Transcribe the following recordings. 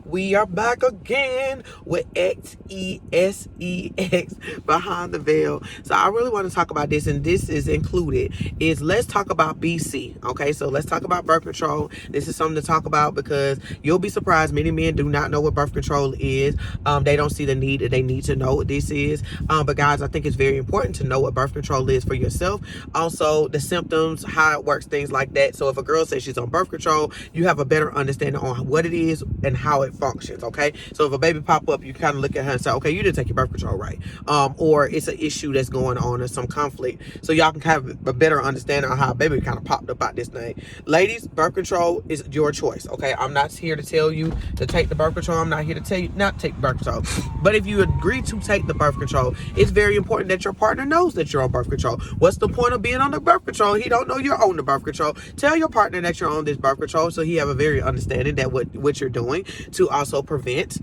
We are back again with S.E.X Behind the Veil. So I really want to talk about this, and this is included, is let's talk about BC. Okay, so let's talk about birth control. This is something to talk about because you'll be surprised. Many men do not know what birth control is. They don't see the need that they need to know what this is. But guys, I think it's very important to know what birth control is for yourself. Also, the symptoms, how it works, things like that. So if a girl says she's on birth control, you have a better understanding on what it is and how it functions. Okay, so if a baby pop up, you kind of look at her and say, okay, you didn't take your birth control right, or it's an issue that's going on or some conflict, so y'all can have a better understanding on how a baby kind of popped up out this thing. Ladies, birth control is your choice. Okay, I'm not here to tell you to take the birth control. I'm not here to tell you not to take the birth control. But if you agree to take the birth control, it's very important that your partner knows that you're on birth control. What's the point of being on the birth control? He don't know you're on the birth control. Tell your partner that you're on this birth control, so he have a very understanding that what you're doing to also prevent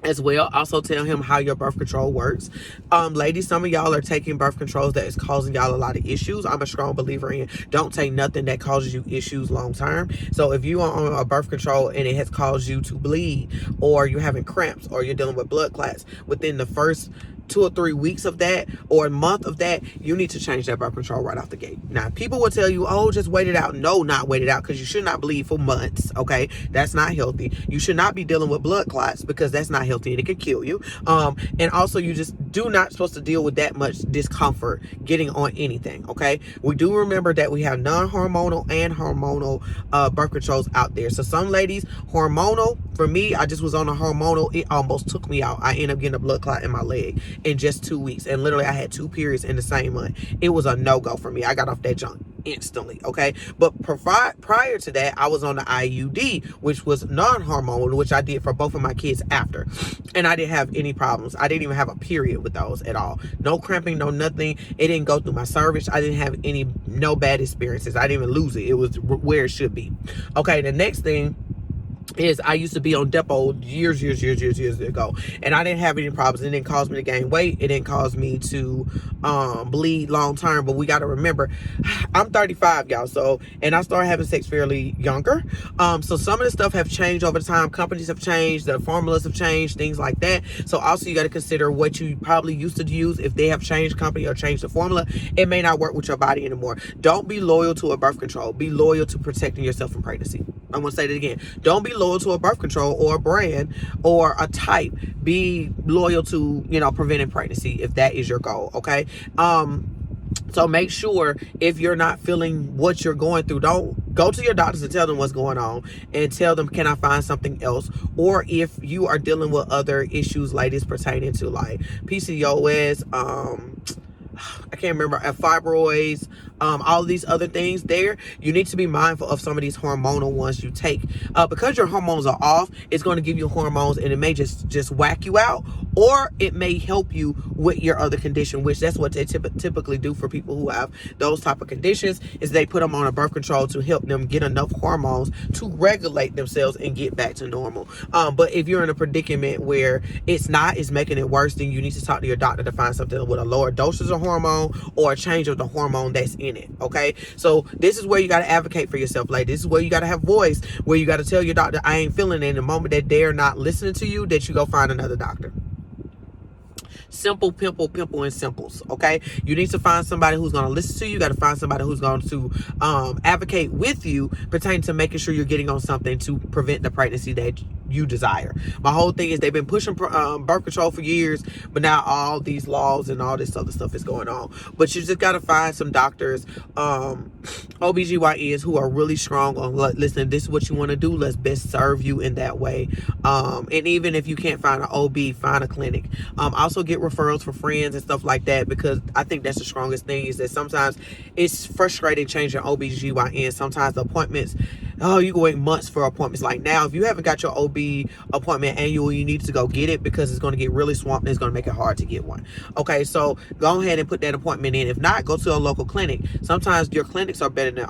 as well. Also tell him how your birth control works. Ladies, some of y'all are taking birth controls that is causing y'all a lot of issues. I'm a strong believer in don't take nothing that causes you issues long term. So if you are on a birth control and it has caused you to bleed, or you're having cramps, or you're dealing with blood clots within the first 2 or 3 weeks of that, or a month of that, you need to change that birth control right off the gate. Now, people will tell you, oh, just wait it out. No, not wait it out, because you should not bleed for months. Okay, that's not healthy. You should not be dealing with blood clots, because that's not healthy and it can kill you. And also, you just do not supposed to deal with that much discomfort getting on anything. Okay, we do remember that we have non-hormonal and hormonal birth controls out there. So some ladies, hormonal, for me, I just was on a hormonal, it almost took me out. I ended up getting a blood clot in my leg in just 2 weeks, and literally I had 2 periods in the same month. It was a no-go for me. I got off that junk instantly. Okay, but prior to that, I was on the IUD, which was non-hormonal, which I did for both of my kids after, and I didn't have any problems. I didn't even have a period with those at all. No cramping, no nothing. It didn't go through my cervix. I didn't have no bad experiences. I didn't even lose it. It was where it should be. Okay, the next thing is I used to be on Depo years ago, and I didn't have any problems. It didn't cause me to gain weight. It didn't cause me to bleed long term. But we got to remember, I'm 35, y'all. So, and I started having sex fairly younger. So some of the stuff have changed over time. Companies have changed. The formulas have changed. Things like that. So also you got to consider what you probably used to use. If they have changed company or changed the formula, it may not work with your body anymore. Don't be loyal to a birth control. Be loyal to protecting yourself from pregnancy. I'm going to say that again. Don't be loyal to a birth control or a brand or a type. Be loyal to, preventing pregnancy if that is your goal. Okay. So make sure if you're not feeling what you're going through, don't go to your doctors and tell them what's going on, and tell them, can I find something else? Or if you are dealing with other issues, ladies, pertaining to like PCOS, I can't remember, fibroids, all of these other things there, you need to be mindful of some of these hormonal ones you take. Because your hormones are off, it's going to give you hormones, and it may just whack you out, or it may help you with your other condition, which that's what they typically do for people who have those type of conditions, is they put them on a birth control to help them get enough hormones to regulate themselves and get back to normal. But if you're in a predicament where it's making it worse, then you need to talk to your doctor to find something with a lower dosage of hormone or a change of the hormone that's in it. Okay, so this is where you got to advocate for yourself, lady. This is where you got to have voice, where you got to tell your doctor, I ain't feeling it. In the moment that they're not listening to you, that you go find another doctor. Simple, pimple, and simples. Okay, you need to find somebody who's going to listen to you. You got to find somebody who's going to advocate with you pertaining to making sure you're getting on something to prevent the pregnancy that you desire. My whole thing is they've been pushing birth control for years, but now all these laws and all this other stuff is going on. But you just got to find some doctors, OBGYNs, who are really strong on, listen, this is what you want to do. Let's best serve you in that way. And even if you can't find an OB, find a clinic. Also get referrals for friends and stuff like that, because I think that's the strongest thing, is that sometimes it's frustrating changing OBGYN. Sometimes the appointments, you can wait months for appointments. Like now, if you haven't got your OB appointment annual, you need to go get it, because it's going to get really swamped and it's going to make it hard to get one. Okay, so go ahead and put that appointment in. If not, go to a local clinic. Sometimes your clinics are better than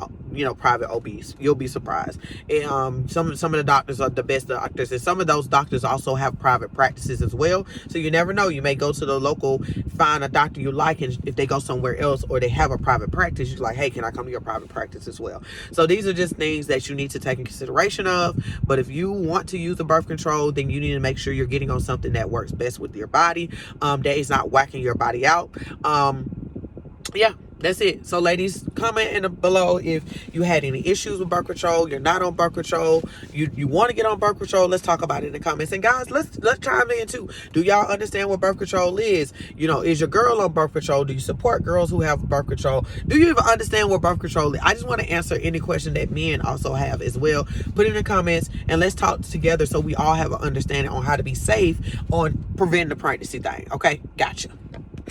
private OBs. You'll be surprised. And some of the doctors are the best doctors, and some of those doctors also have private practices as well. So you never know. You may go to the local, find a doctor you like, and if they go somewhere else or they have a private practice, you're like, hey, can I come to your private practice as well? So these are just things that you need to take in consideration of. But if you want to use the birth control, then you need to make sure you're getting on something that works best with your body, that is not whacking your body out. Yeah, that's it. So ladies, comment below if you had any issues with birth control, you're not on birth control, you want to get on birth control. Let's talk about it in the comments. And guys, let's chime in too. Do y'all understand what birth control is? Is your girl on birth control? Do you support girls who have birth control? Do you even understand what birth control is? I just want to answer any question that men also have as well. Put it in the comments and let's talk together so we all have an understanding on how to be safe on preventing the pregnancy thing. Okay, gotcha.